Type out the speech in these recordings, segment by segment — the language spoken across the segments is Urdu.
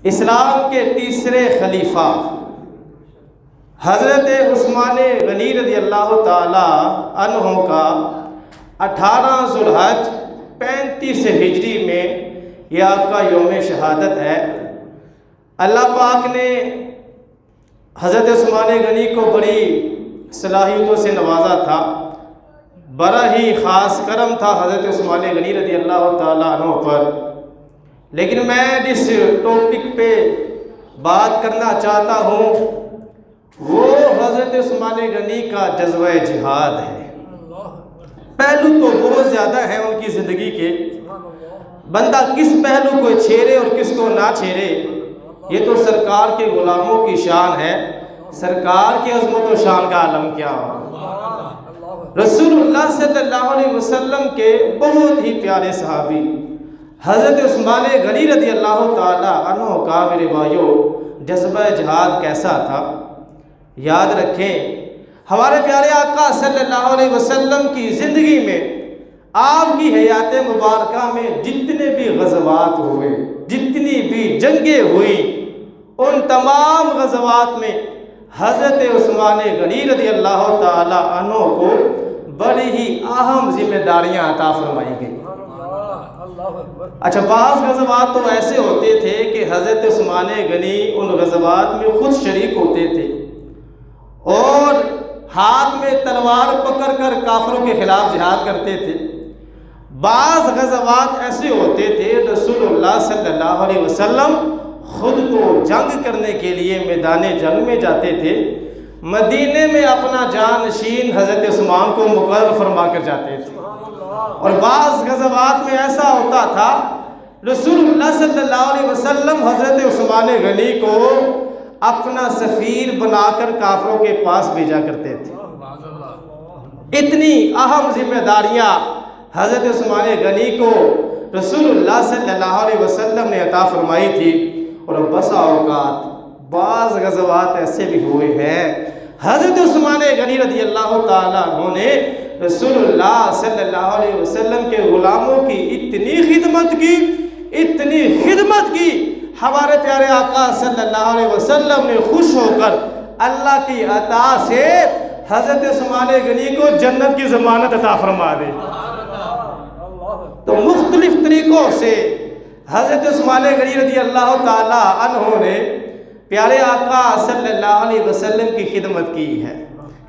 اسلام کے تیسرے خلیفہ حضرت عثمان غنی رضی اللہ تعالی عنہ کا 18 ذوالحج 35 ہجری میں یہ آپ کا یوم شہادت ہے۔ اللہ پاک نے حضرت عثمان غنی کو بڑی صلاحیتوں سے نوازا تھا، بڑا ہی خاص کرم تھا حضرت عثمان غنی رضی اللہ تعالیٰ عنہ پر۔ لیکن میں جس ٹاپک پہ بات کرنا چاہتا ہوں وہ حضرت عثمان غنی کا جذبہ جہاد ہے۔ پہلو تو بہت زیادہ ہیں ان کی زندگی کے، بندہ کس پہلو کو چھیڑے اور کس کو نہ چھیڑے یہ تو سرکار کے غلاموں کی شان ہے، سرکار کی عظمت و شان کا عالم کیا ہو۔ رسول اللہ صلی اللہ علیہ وسلم کے بہت ہی پیارے صحابی حضرت عثمان غنی رضی اللہ تعالی عنہ کا میرے بھائیوں جذبہ جہاد کیسا تھا، یاد رکھیں ہمارے پیارے آقا صلی اللہ علیہ وسلم کی زندگی میں آپ کی حیات مبارکہ میں جتنے بھی غزوات ہوئے، جتنی بھی جنگیں ہوئی، ان تمام غزوات میں حضرت عثمان غنی رضی اللہ تعالی عنہ کو بڑی ہی اہم ذمہ داریاں عطا فرمائی گئی۔ اچھا، بعض غزوات تو ایسے ہوتے تھے کہ حضرت عثمان غنی ان غزوات میں خود شریک ہوتے تھے اور ہاتھ میں تلوار پکڑ کر کافروں کے خلاف جہاد کرتے تھے۔ بعض غزوات ایسے ہوتے تھے رسول اللہ صلی اللہ علیہ وسلم خود کو جنگ کرنے کے لیے میدان جنگ میں جاتے تھے، مدینے میں اپنا جانشین حضرت عثمان کو مقرر فرما کر جاتے تھے۔ اور بعض غزوات میں ایسا ہوتا تھا رسول اللہ صلی اللہ علیہ وسلم حضرت عثمان غنی کو اپنا سفیر بنا کر کافروں کے پاس بھیجا کرتے تھے۔ اتنی اہم ذمہ داریاں حضرت عثمان غنی کو رسول اللہ صلی اللہ علیہ وسلم نے عطا فرمائی تھی۔ اور بسا اوقات بعض غزوات ایسے بھی ہوئے ہیں حضرت عثمان غنی رضی اللہ تعالیٰ عنہ نے رسول اللہ صلی اللہ علیہ وسلم کے غلاموں کی اتنی خدمت کی، ہمارے پیارے آقا صلی اللہ علیہ وسلم نے خوش ہو کر اللہ کی عطا سے حضرت عثمان غنی کو جنت کی ضمانت عطا فرما دی۔ تو مختلف طریقوں سے حضرت عثمان غنی رضی اللہ تعالی عنہ نے پیارے آقا صلی اللہ علیہ وسلم کی خدمت کی ہے،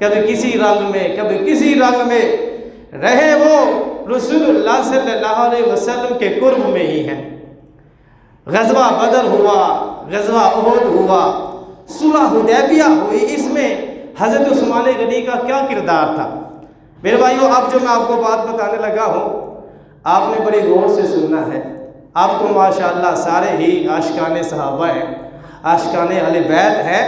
کبھی کسی رنگ میں کبھی کسی رنگ میں رہے وہ رسول اللہ صلی اللہ علیہ وسلم کے قرب میں ہی ہیں۔ غزوہ بدر ہوا، غزوہ احد ہوا، صلح حدیبیہ ہوئی، اس میں حضرت عثمان غنی کا کیا کردار تھا؟ میرے بھائیوں اب جو میں آپ کو بات بتانے لگا ہوں آپ نے بڑی غور سے سننا ہے۔ آپ تو ماشاءاللہ سارے ہی عاشقان صحابہ ہیں، عاشقان اہل بیت ہیں،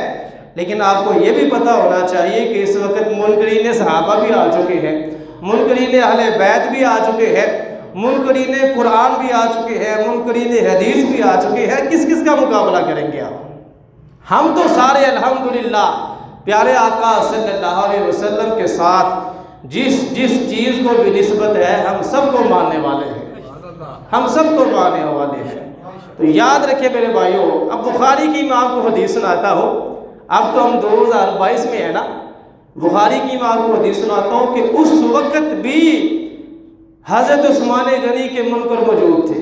لیکن آپ کو یہ بھی پتہ ہونا چاہیے کہ اس وقت منکرین صحابہ بھی آ چکے ہیں، منکرین اہل بیت بھی آ چکے ہیں، منکرین قرآن بھی آ چکے ہیں، منکرین حدیث بھی آ چکے ہیں۔ کس کس کا مقابلہ کریں گے آپ؟ ہم تو سارے الحمدللہ پیارے آقا صلی اللہ علیہ وسلم کے ساتھ جس چیز کو بھی نسبت ہے ہم سب کو ماننے والے ہیں، ہم سب کو ماننے والے ہیں۔ تو یاد رکھیں میرے بھائیوں، اب بخاری کی میں آپ کو حدیث سناتا ہوں، اب تو ہم 2022 میں ہے نا، بخاری کی میں آپ کو حدیث سناتا ہوں کہ اس وقت بھی حضرت عثمان غنی کے منکر موجود تھے۔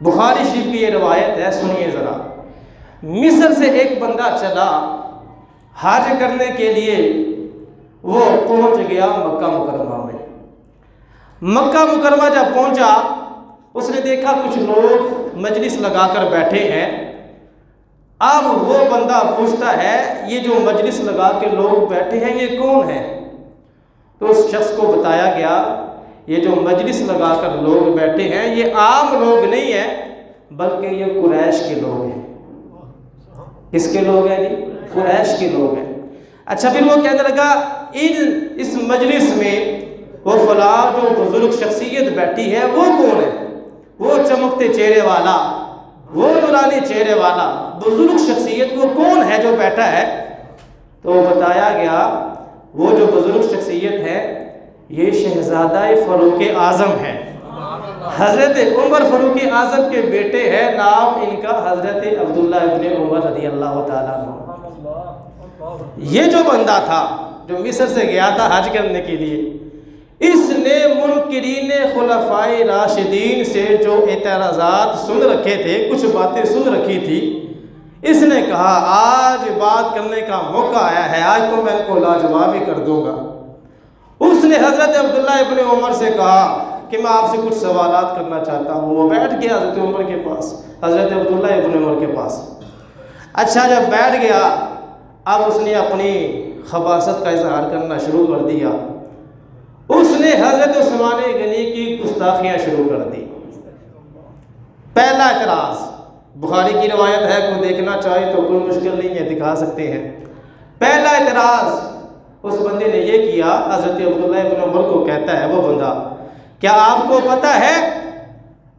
بخاری شریف کی یہ روایت ہے، سنیے ذرا۔ مصر سے ایک بندہ چلا حج کرنے کے لیے، وہ پہنچ گیا مکہ مکرمہ میں۔ مکہ مکرمہ جب پہنچا اس نے دیکھا کچھ لوگ مجلس لگا کر بیٹھے ہیں۔ اب وہ بندہ پوچھتا ہے یہ جو مجلس لگا کے لوگ بیٹھے ہیں یہ کون ہے؟ تو اس شخص کو بتایا گیا یہ جو مجلس لگا کر لوگ بیٹھے ہیں یہ عام لوگ نہیں ہیں بلکہ یہ قریش کے لوگ ہیں۔ کس کے لوگ ہیں جی؟ قریش کے لوگ ہیں۔ اچھا، پھر وہ کہنے لگا اس مجلس میں وہ فلاں جو بزرگ شخصیت بیٹھی ہے وہ کون ہے؟ وہ چمکتے چہرے والا، وہ نورانی چہرے والا بزرگ شخصیت وہ کون ہے جو بیٹھا ہے؟ تو بتایا گیا وہ جو بزرگ شخصیت ہے یہ شہزادہ فاروق اعظم ہے۔ حضرت عمر فاروق اعظم کے بیٹے ہیں، نام ان کا حضرت عبداللہ ابن عمر رضی اللہ تعالیٰ عنہ۔ یہ جو بندہ تھا جو مصر سے گیا تھا حج کرنے کے لیے، اس نے منکرین خلفائے راشدین سے جو اعتراضات سن رکھے تھے، کچھ باتیں سن رکھی تھی، اس نے کہا آج بات کرنے کا موقع آیا ہے، آج تو میں ان کو لاجواب ہی کر دوں گا۔ اس نے حضرت عبداللہ ابن عمر سے کہا کہ میں آپ سے کچھ سوالات کرنا چاہتا ہوں۔ وہ بیٹھ گیا حضرت عمر کے پاس، حضرت عبداللہ ابن عمر کے پاس۔ اچھا جب بیٹھ گیا، اب اس نے اپنی خباثت کا اظہار کرنا شروع کر دیا۔ اس نے حضرت عثمان غنی کی گستاخیاں شروع کر دی۔ پہلا اعتراض، بخاری کی روایت ہے، کوئی دیکھنا چاہے تو کوئی مشکل نہیں ہے، دکھا سکتے ہیں۔ پہلا اعتراض اس بندے نے یہ کیا، حضرت عبداللہ ابن عمر کو کہتا ہے وہ بندہ، کیا آپ کو پتہ ہے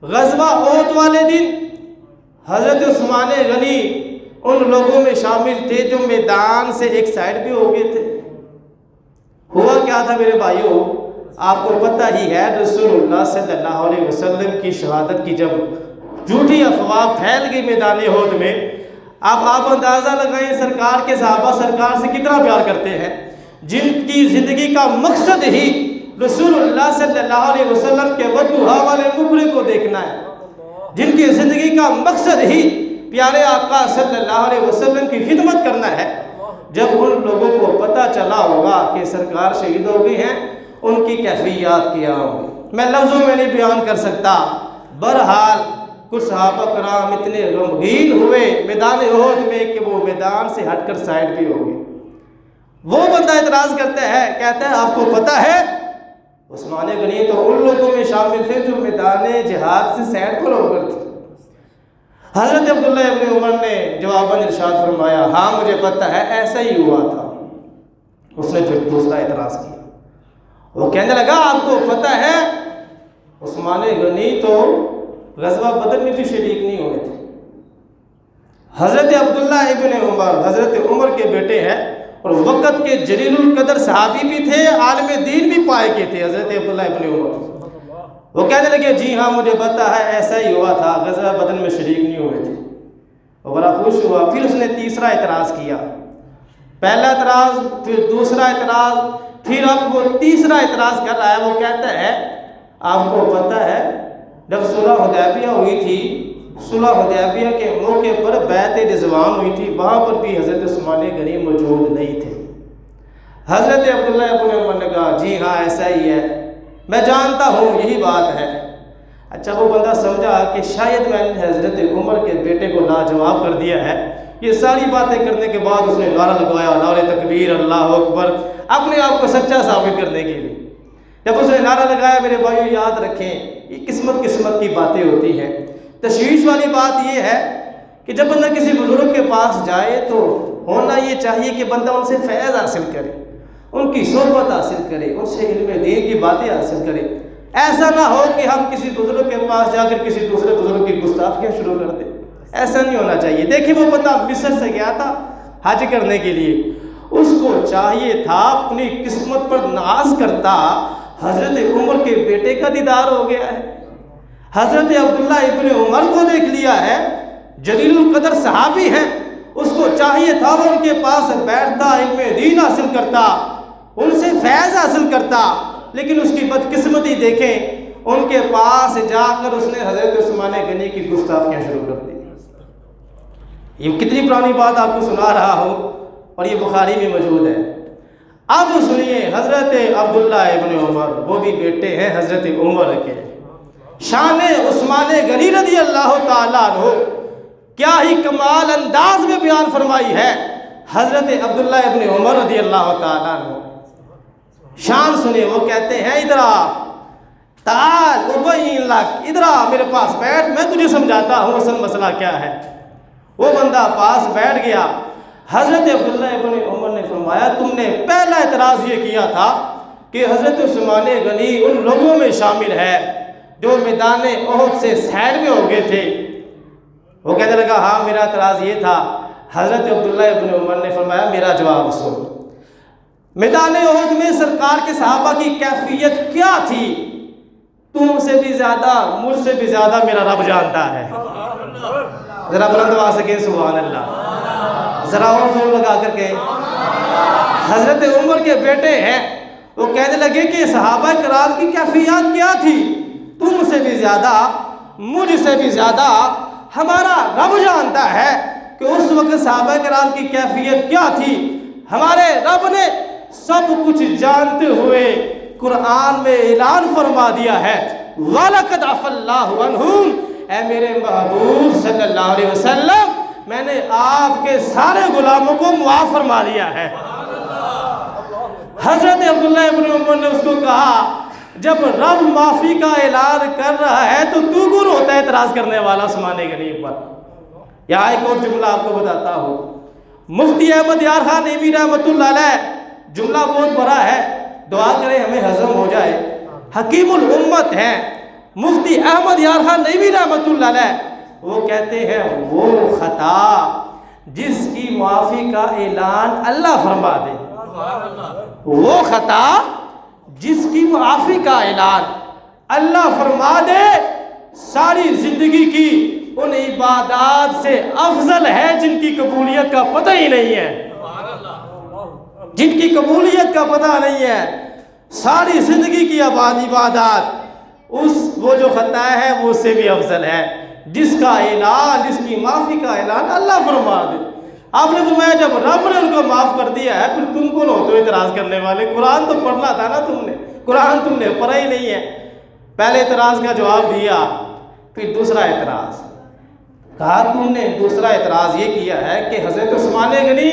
غزوہ احد والے دن حضرت عثمان غنی ان لوگوں میں شامل تھے جو میدان سے ایک سائڈ بھی ہو گئے تھے؟ ہوا کیا تھا میرے بھائیوں، آپ کو پتہ ہی ہے، رسول اللہ صلی اللہ علیہ وسلم کی شہادت کی جب جھوٹی افواہ پھیل گئی میدان احد میں، اب آپ اندازہ لگائیں سرکار کے صحابہ سرکار سے کتنا پیار کرتے ہیں، جن کی زندگی کا مقصد ہی رسول اللہ صلی اللہ علیہ وسلم کے والضحیٰ والے مقرے کو دیکھنا ہے، جن کی زندگی کا مقصد ہی پیارے آقا صلی اللہ علیہ وسلم کی خدمت کرنا ہے۔ جب ان لوگوں کو پتہ چلا ہوگا کہ سرکار شہید ہو گئی ہیں، ان کی کیفیات کیا ہوگی میں لفظوں میں نہیں بیان کر سکتا۔ بہرحال کچھ صحابہ کرام اتنے غمگین ہوئے میدان احد میں کہ وہ میدان سے ہٹ کر سائڈ بھی ہو گئے۔ وہ بندہ اعتراض کرتا ہے، کہتا ہے آپ کو پتہ ہے عثمان غنی تو ان لوگوں میں شامل تھے جو میدان جہاد سے سائڈ پر ہو کر تھے۔ حضرت عبداللہ ابن عمر نے جواباً ارشاد فرمایا، ہاں مجھے پتہ ہے ایسا ہی ہوا تھا۔ اس نے پھر دوسرا اعتراض کیا، وہ کہنے لگا آپ کو پتہ ہے عثمان غنی تو غزوہ بدر میں بھی شریک نہیں ہوئے تھے۔ حضرت عبداللہ ابن عمر حضرت عمر کے بیٹے ہیں اور وقت کے جلیل القدر صحابی بھی تھے، عالم دین بھی پائے کے تھے حضرت عبداللہ ابن عمر۔ وہ کہنے لگے جی ہاں مجھے پتہ ہے ایسا ہی ہوا تھا، غزوہ بدر میں شریک نہیں ہوئے تھے۔ وہ بڑا خوش ہوا۔ پھر اس نے تیسرا اعتراض کیا، پہلا اعتراض، پھر دوسرا اعتراض، پھر اب وہ تیسرا اعتراض کر رہا ہے۔ وہ کہتا ہے آپ کو پتہ ہے جب صلح حدیبیہ ہوئی تھی، صلح حدیبیہ کے موقع پر بیعت رضوان ہوئی تھی، وہاں پر بھی حضرت عثمان غنی موجود نہیں تھے۔ حضرت عبداللہ ابن عمر نے کہا جی ہاں ایسا ہی ہے، میں جانتا ہوں یہی بات ہے۔ اچھا وہ بندہ سمجھا کہ شاید میں نے حضرت عمر کے بیٹے کو لاجواب کر دیا ہے۔ یہ ساری باتیں کرنے کے بعد اس نے نعرہ لگوایا، نعرہ تکبیر اللہ اکبر، اپنے آپ کو سچا ثابت کرنے کے لیے۔ جب اس نے نعرہ لگایا، میرے بھائیو یاد رکھیں یہ قسمت کی باتیں ہوتی ہیں۔ تشویش والی بات یہ ہے کہ جب بندہ کسی بزرگ کے پاس جائے تو ہونا یہ چاہیے کہ بندہ ان سے فیض حاصل کرے، ان کی صحبت حاصل کرے، ان سے علم دین کی باتیں حاصل کرے۔ ایسا نہ ہو کہ ہم کسی بزرگ کے پاس جا کر کسی دوسرے بزرگ کی گستاخیاں شروع کر دیں، ایسا نہیں ہونا چاہیے۔ دیکھیں وہ بندہ مصر سے گیا تھا حج کرنے کے لیے، اس کو چاہیے تھا اپنی قسمت پر ناز کرتا، حضرت عمر کے بیٹے کا دیدار ہو گیا ہے، حضرت عبداللہ ابن عمر کو دیکھ لیا ہے، جلیل القدر صحابی ہیں، اس کو چاہیے تھا وہ ان کے پاس بیٹھتا، علم دین حاصل کرتا، ان سے فیض حاصل کرتا، لیکن اس کی بدقسمتی دیکھیں، ان کے پاس جا کر اس نے حضرت عثمان غنی کی گستاخیاں شروع کر دی۔ یہ کتنی پرانی بات آپ کو سنا رہا ہوں اور یہ بخاری میں موجود ہے۔ اب سنیے حضرت عبداللہ ابن عمر، وہ بھی بیٹے ہیں حضرت عمر کے، شان عثمان غنی رضی اللہ تعالیٰ عنہ کیا ہی کمال انداز میں بیان فرمائی ہے حضرت عبداللہ ابن عمر رضی اللہ تعالیٰ عنہ۔ شان سنیں، وہ کہتے ہیں ادھر آ تعال ابین لک، ادھر آ میرے پاس بیٹھ، میں تجھے سمجھاتا ہوں اصل مسئلہ کیا ہے۔ وہ بندہ پاس بیٹھ گیا۔ حضرت عبداللہ ابن عمر نے فرمایا تم نے پہلا اعتراض یہ کیا تھا کہ حضرت عثمان غنی ان لوگوں میں شامل ہے جو میدان احد سے سائڈ میں ہو گئے تھے۔ وہ کہنے لگا ہاں میرا اعتراض یہ تھا۔ حضرت عبداللہ ابن عمر نے فرمایا میرا جواب سن، میدان احد میں سرکار کے صحابہ کی کیفیت کیا تھی تم سے بھی زیادہ مجھ سے بھی زیادہ میرا رب جانتا ہے. ذرا بلند آواز سے کہیں سبحان اللہ. ذرا اور زور لگا کر کے. حضرت عمر کے بیٹے ہیں, وہ کہنے لگے کہ صحابہ کرام کی کیفیات کیا تھی؟ تم سے بھی زیادہ مجھ سے بھی زیادہ ہمارا رب جانتا ہے کہ اس وقت صحابہ کرام کی کیفیت کیا تھی. ہمارے رب نے سب کچھ جانتے ہوئے قرآن میں اعلان فرما دیا ہے, وَلَقَدْ عَفَا اللَّهُ عَنْهُمْ, اے میرے محبوب صلی اللہ علیہ وسلم, میں نے آپ کے سارے غلاموں کو معاف فرما دیا ہے. حضرت عبداللہ ابن عمر نے اس کو کہا, جب رب معافی کا اعلان کر رہا ہے تو تو کون ہوتا ہے اعتراض کرنے والا عثمان غنی پر؟ یہاں ایک اور جملہ آپ کو بتاتا ہوں. مفتی احمد یار خان نیوی رحمۃ اللہ علیہ, جملہ بہت بڑا ہے, دعا کریں ہمیں ہضم ہو جائے. حکیم الامت ہیں مفتی احمد یار خان نیوی رحمۃ اللہ علیہ, وہ کہتے ہیں وہ خطا جس کی معافی کا اعلان اللہ فرما دے, وہ خطا جس کی معافی کا اعلان اللہ فرما دے, ساری زندگی کی ان عبادات سے افضل ہے جن کی قبولیت کا پتہ ہی نہیں ہے. جن کی قبولیت کا پتہ نہیں ہے, ساری زندگی کی عبادات, وہ جو خطا ہے وہ اس سے بھی افضل ہے جس کا اعلان, جس کی معافی کا اعلان اللہ فرما دے. آپ نے فرمایا جب رب نے ان کو معاف کر دیا ہے, پھر تم کون ہو تو اعتراض کرنے والے؟ قرآن تو پڑھنا تھا نا تم نے, قرآن تم نے پڑھا ہی نہیں ہے. پہلے اعتراض کا جواب دیا, پھر دوسرا اعتراض کہا تم نے. دوسرا اعتراض یہ کیا ہے کہ حضرت عثمان غنی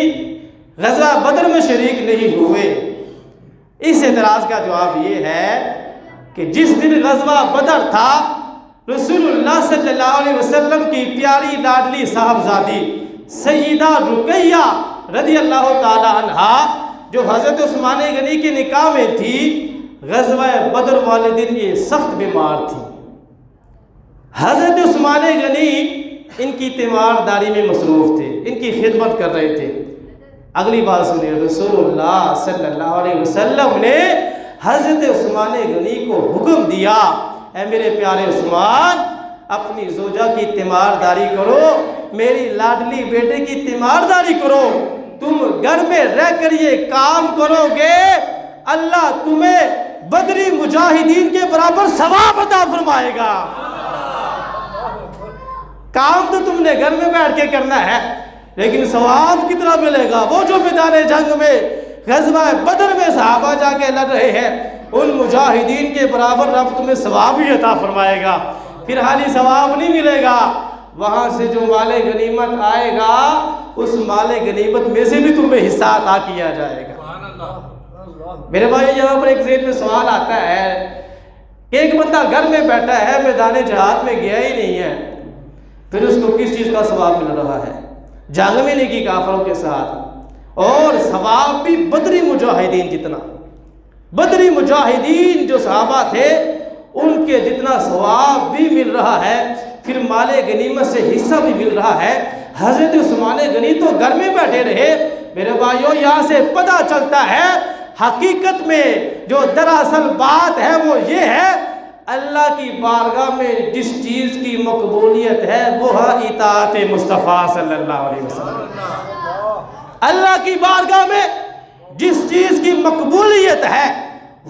غزوہ بدر میں شریک نہیں ہوئے. اس اعتراض کا جواب یہ ہے کہ جس دن غزوہ بدر تھا, رسول اللہ صلی اللہ علیہ وسلم کی پیاری لاڈلی صاحبزادی سیدہ رقیہ رضی اللہ تعالی عنہا, جو حضرت عثمان غنی کے نکاح میں تھی, غزوہ بدر والے دن یہ سخت بیمار تھی. حضرت عثمان غنی ان کی تیمارداری میں مصروف تھے, ان کی خدمت کر رہے تھے. اگلی بات سنیے, رسول اللہ صلی اللہ علیہ وسلم نے حضرت عثمان غنی کو حکم دیا, اے میرے پیارے عثمان, اپنی زوجہ کی تیمارداری کرو, میری لاڈلی بیٹے کی تیمارداری کرو. تم گھر میں رہ کر یہ کام کرو گے, اللہ تمہیں بدری مجاہدین کے برابر ثواب عطا فرمائے گا. کام تو تم نے گھر میں بیٹھ کے کرنا ہے, لیکن ثواب کتنا ملے گا؟ وہ جو میدان جنگ میں غزوہ بدر میں صحابہ جا کے لڑ رہے ہیں, ان مجاہدین کے برابر رب تمہیں ثواب ہی عطا فرمائے گا. پھر حالی ثواب نہیں ملے گا, وہاں سے جو مال غنیمت آئے گا اس مال غنیمت میں سے بھی تمہیں حصہ عطا کیا جائے گا. میرے بھائی یہاں پر ایک ذہن میں سوال آتا ہے کہ ایک بندہ گھر میں بیٹھا ہے, میدان جہاد میں گیا ہی نہیں ہے, پھر اس کو کس چیز کا ثواب مل رہا ہے؟ جنگ میں نہیں کی کافروں کے ساتھ, اور ثواب بھی بدری مجاہدین جتنا. بدری مجاہدین جو صحابہ تھے ان کے جتنا ثواب بھی مل رہا ہے, پھر مال غنیمت سے حصہ بھی مل رہا ہے. حضرت عثمان غنی تو گھر میں بیٹھے رہے. میرے بھائیوں, یہاں سے پتہ چلتا ہے حقیقت میں جو دراصل بات ہے وہ یہ ہے, اللہ کی بارگاہ میں جس چیز کی مقبولیت ہے وہ ہے اطاعت مصطفیٰ صلی اللہ علیہ وسلم. اللہ کی بارگاہ میں جس چیز کی مقبولیت ہے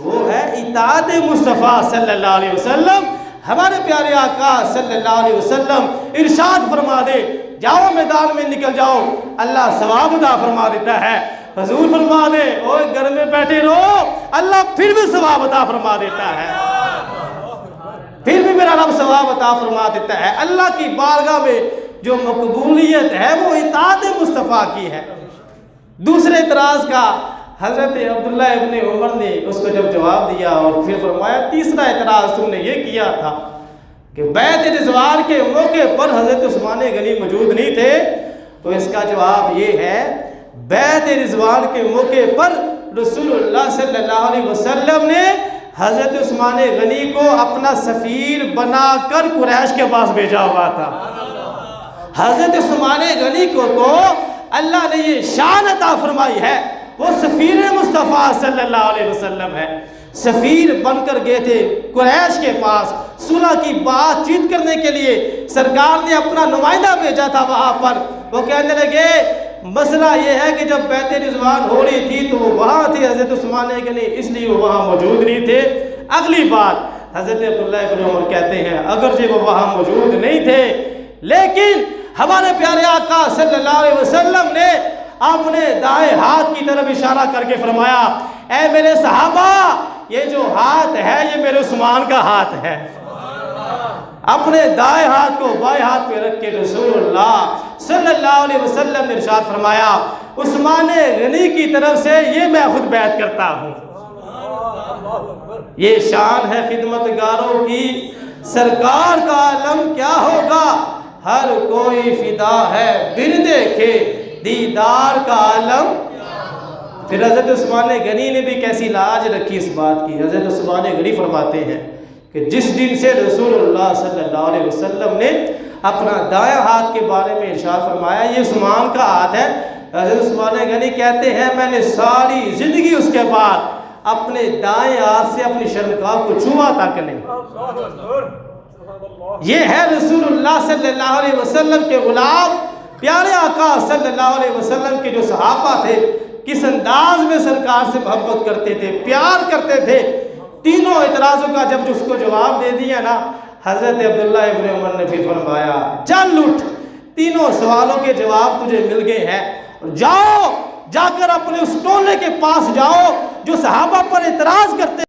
وہ ہے اطاعت مصطفیٰ صلی اللہ علیہ وسلم. ہمارے پیارے آقا صلی اللہ علیہ وسلم ارشاد فرما دے, جاؤ میدان میں نکل جاؤ, اللہ ثواب عطا فرما دیتا ہے. حضور فرما دے, اوہ گھر میں بیٹھے رہو, اللہ پھر بھی ثواب عطا فرما دیتا ہے. پھر بھی میرا رب ثواب عطا فرما دیتا ہے. اللہ کی بارگاہ میں جو مقبولیت ہے وہ اطاعت مصطفیٰ کی ہے. دوسرے اعتراض کا حضرت عبداللہ ابن عمر نے اس کو جب جواب دیا اور پھر فرمایا, تیسرا اعتراض تم نے یہ کیا تھا کہ بیعت رضوان کے موقع پر حضرت عثمان غنی موجود نہیں تھے, تو اس کا جواب یہ ہے, بیعت رضوان کے موقع پر رسول اللہ صلی اللہ علیہ وسلم نے حضرت عثمان غنی کو اپنا سفیر بنا کر قریش کے پاس بھیجا ہوا تھا. حضرت عثمان غنی کو تو اللہ نے یہ شان عطا فرمائی ہے, وہ سفیر مصطفیٰ صلی اللہ علیہ وسلم ہے. سفیر بن کر گئے تھے قریش کے پاس صلح کی بات چیت کرنے کے لیے. سرکار نے اپنا نمائندہ بھیجا تھا وہاں پر. وہ کہنے لگے مسئلہ یہ ہے کہ جب بیعت رضوان ہو رہی تھی تو وہ وہاں تھے حضرت عثمان غنی، اس لیے وہ وہاں موجود نہیں تھے. اگلی بات حضرت عبداللہ ابن عمر کہتے ہیں اگرچہ وہ وہاں موجود نہیں تھے لیکن ہمارے پیارے آقا صلی اللہ علیہ وسلم نے اپنے دائیں ہاتھ کی طرف اشارہ کر کے فرمایا اے میرے صحابہ یہ جو ہاتھ ہے یہ میرے عثمان کا ہاتھ ہے. اپنے دائیں ہاتھ کو بائیں ہاتھ پہ رکھ کے رسول اللہ صلی اللہ علیہ وسلم نے ارشاد فرمایا عثمان غنی کی طرف سے یہ میں خود بیعت کرتا ہوں. یہ شان ہے خدمتگاروں کی. سرکار کا علم کیا ہوگا ہر کوئی فدا ہے بن دیکھے دیدار کا علم. پھر حضرت عثمان غنی نے بھی کیسی لاج رکھی اس بات کی. حضرت عثمان غنی فرماتے ہیں کہ جس دن سے رسول اللہ صلی اللہ علیہ وسلم نے اپنا دائیں ہاتھ کے بارے میں ارشاد فرمایا یہ عثمان کا ہاتھ ہے. حضرت عثمان غنی کہتے ہیں میں نے ساری زندگی اس کے بعد اپنے دائیں ہاتھ سے اپنی شرمگاہ کو چھوا تک نہیں. یہ ہے رسول اللہ صلی اللہ علیہ وسلم کے غلام پیارے آقا صلی اللہ علیہ وسلم کے جو صحابہ تھے کس انداز میں سرکار سے محبت کرتے تھے پیار کرتے تھے. تینوں اعتراضوں کا جب اس کو جواب دے دیا نا حضرت عبداللہ ابن عمر نے پھر فرمایا چل اٹھ تینوں سوالوں کے جواب تجھے مل گئے ہیں جاؤ جا کر اپنے اس ٹولے کے پاس جاؤ جو صحابہ پر اعتراض کرتے